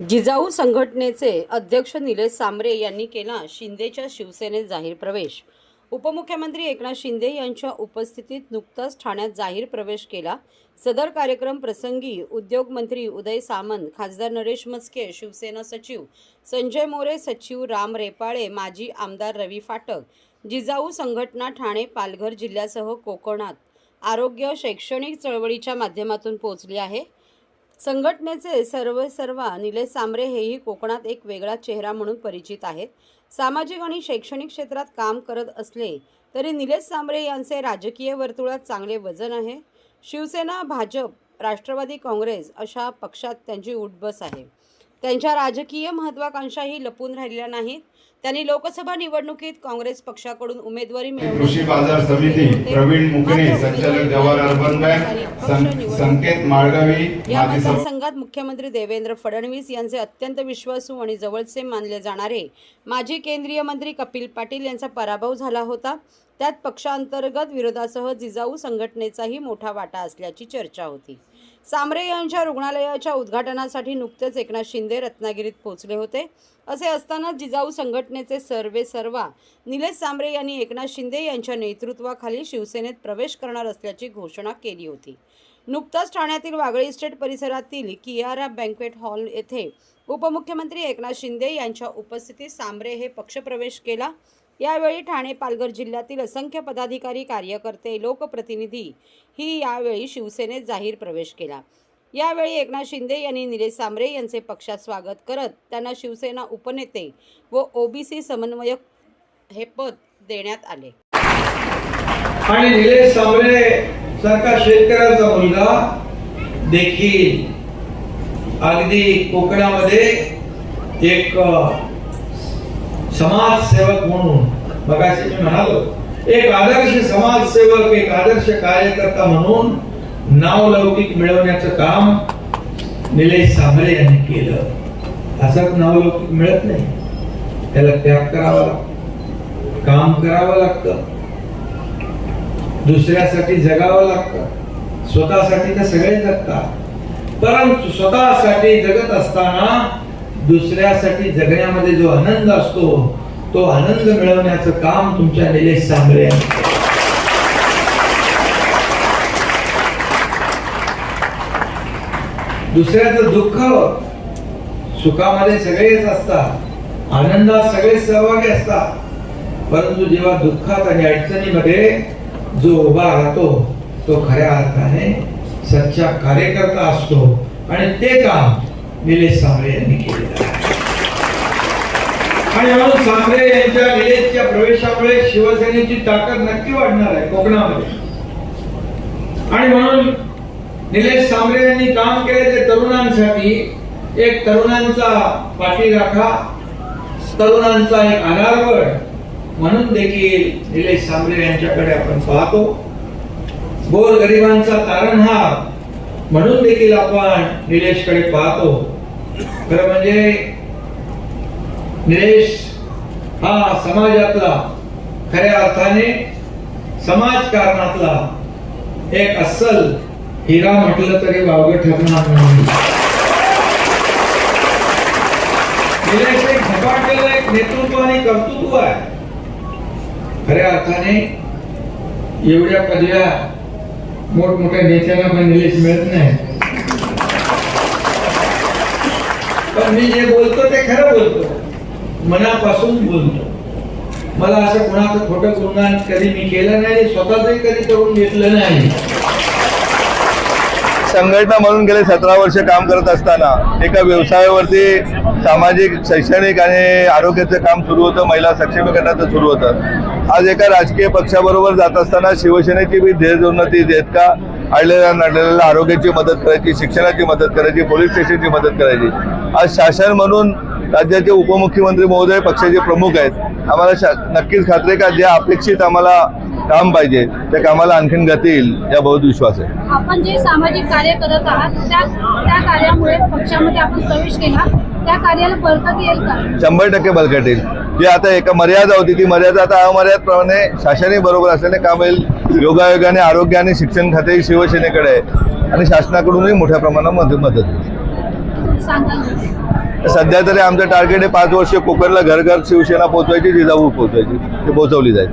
जिजाऊ संघटनेचे अध्यक्ष निलेश सांबरे यांनी केला शिंदेच्या शिवसेनेत जाहीर प्रवेश। उपमुख्यमंत्री एकनाथ शिंदे यांच्या उपस्थितीत नुकताच ठाण्यात जाहीर प्रवेश केला। सदर कार्यक्रम प्रसंगी उद्योग मंत्री उदय सामंत, खासदार नरेश मस्के, शिवसेना सचिव संजय मोरे, सचिव राम रेपाळे, माजी आमदार रवी फाटक, जिजाऊ संघटना ठाणे, पालघर जिल्ह्यासह कोकणात आरोग्य शैक्षणिक चळवळीच्या माध्यमातून पोहोचली आहे। संघटनेचे सर्वेसर्वा निलेश सांबरे हेही कोकणात एक वेगळा चेहरा म्हणून परिचित आहेत। सामाजिक आणि शैक्षणिक क्षेत्रात काम करत असले तरी निलेश सांबरे यांचे राजकीय वर्तुळात चांगले वजन आहे। शिवसेना, भाजप, राष्ट्रवादी काँग्रेस अशा पक्षात त्यांची उठबस आहे। त्यांच्या राजकीय महत्त्वाकांक्षाही लपून राहिलेल्या नाहीत। त्यांनी लोकसभा निवडणुकीत काँग्रेस पक्षाकडून उमेदवारी मिळवली। कृषी बाजार समिती प्रवीण मुकणे, संचालक जवाहर अर्बन बँक, संकेत माळगावी। या मतदारसंघात मुख्यमंत्री देवेंद्र फडणवीस यांचे अत्यंत विश्वासू आणि जवळचे मानले जाणारे माजी केंद्रीय मंत्री कपिल पाटील यांचा पराभव झाला होता। त्यात पक्षांतर्गत विरोधासह जिजाऊ संघटनेचाही मोठा वाटा असल्याची चर्चा होती। सांबरे यांच्या रुग्णालयाच्या उद्घाटनासाठी नुकतेच एकनाथ शिंदे रत्नागिरीत पोहोचले होते। असे असताना जिजाऊ संघटनेचे सर्वेसर्वा निलेश सांबरे यांनी एकनाथ शिंदे यांच्या नेतृत्वाखाली शिवसेनेत प्रवेश करणार असल्याची घोषणा केली होती। नुकताच ठाण्यातील वागळे इस्टेट परिसरातील कियारा बँक्वेट हॉल येथे उपमुख्यमंत्री एकनाथ शिंदे यांच्या उपस्थितीत सांबरे हे पक्षप्रवेश केला। यावेळी ठाणे, पालघर जिल्ह्यातील असंख्य पदाधिकारी, कार्यकर्ते, लोकप्रतिनिधी ही यावेळी शिवसेनेत जाहीर प्रवेश केला। यावेळी एकनाथ शिंदे यांनी निलेश सांबरे यांचे पक्षात स्वागत करत त्यांना शिवसेना उपनेते व ओबीसी समन्वयक हे पद देण्यात आले। आणि निलेश सांबरे सारखा शेतकऱ्याचा मुलगा देखील अगदी कोकणामध्ये एक समाजसेवक म्हणून, मगाशी मी म्हणालो, एक आदर्श समाजसेवक, एक आदर्श कार्यकर्ता म्हणून नावलौकिक मिळवण्याचं काम निलेश सांबरे यांनी केलं। असंच नावलौकिक मिळत नाही, त्याला त्याग करावा लागतं, काम करावं लागतं, दुसऱ्यासाठी जगावं लागतं। स्वतःसाठी तर सगळे जगतात, परंतु स्वतःसाठी जगत असताना दुसऱ्यासाठी जगण्यामध्ये जो आनंद असतो तो आनंद मिळवण्याचं काम तुमच्या निलेश सांबरे यांनी केलं। दुसऱ्याचं दुःख सुखामध्ये सगळेच असतात, आनंदात सगळे सहभागी असतात, परंतु जेव्हा दुःखात आणि अडचणीमध्ये जो उभा राहतो तो खऱ्या अर्थाने सच्चा कार्यकर्ता असतो। आणि ते काम निलेश सांबरे यांनी केलेलं आहे। आणि म्हणून सांबरे यांच्या निलेशच्या प्रवेशामुळे शिवसेनेची ताकद नक्की वाढणार आहे कोकणामध्ये। आणि म्हणून निलेश सांबरे यांनी काम केले ते तरुणांसाठी, एक तरुणांचा पाठीराखा, तरुणांचा एक आधारवड म्हणून देखील निलेश सांबरे यांच्याकडे आपण पाहतो। गोरगरिबांचा तारणहार म्हणून देखील आपण निलेशकडे पाहतो। खरं म्हणजे निलेश हा समाजातला, खऱ्या अर्थाने समाजकारणातला एक अस्सल हिरा म्हटलं तरी वावगं ठरणार नाही। निलेश एक झपाटलेलं एक नेतृत्व आणि कर्तृत्व आहे। खऱ्या अर्थाने एवढ्या पदव्या मोठमोठ्या नेत्यांना पण निलेश मिळत नाही, पण मी जे बोलतो ते खरं बोलतो, मनापासून बोलतो। मला असं कोणाचं खोटं गुणगान कधी मी केलं नाही, स्वतःचंही कधी करून घेतलं नाही। संघटना म्हणून गेले 17 वर्ष काम करत असताना एका व्यवसायावरती सामाजिक, शैक्षणिक आणि आरोग्याचं काम सुरू होतं, महिला सक्षमीकरणाचं सुरू होतं। आज एका राजकीय पक्षाबरोबर जात असताना शिवसेनेची बी ध्येयोन्नती देत का अडलेल्या नडलेल्या आरोग्याची मदत करायची, शिक्षणाची मदत करायची, पोलीस स्टेशनची मदत करायची। आज शासन म्हणून राज्याचे उपमुख्यमंत्री महोदय पक्षाचे प्रमुख आहेत। आम्हाला नक्कीच खात्री का जे अपेक्षित आम्हाला काम पाहिजे त्या कामाला आणखीन गती येईल या बहुत विश्वास आहे। आपण जे सामाजिक कार्य करत आहात त्या कार्यामुळे पक्षामध्ये आपण प्रवेश केला, त्या कार्याला बळकटी येईल का? 100% बळकटी येईल। जी आता एका मर्यादा होती ती मर्यादा आता अमर्यादप्रमाणे शासनाने बरोबर असल्याने काम होईल। योगायोगाने आरोग्य आणि शिक्षण खाते शिवसेनेकडे आहे आणि शासनाकडूनही मोठ्या प्रमाणात मदत होईल। सांगा सध्या तरी आमचं टार्गेट आहे 5 वर्ष कोकणला घर घर शिवसेना पोहोचवायची, जिजाऊ पोहोचवायची, ते पोहोचवली जाईल.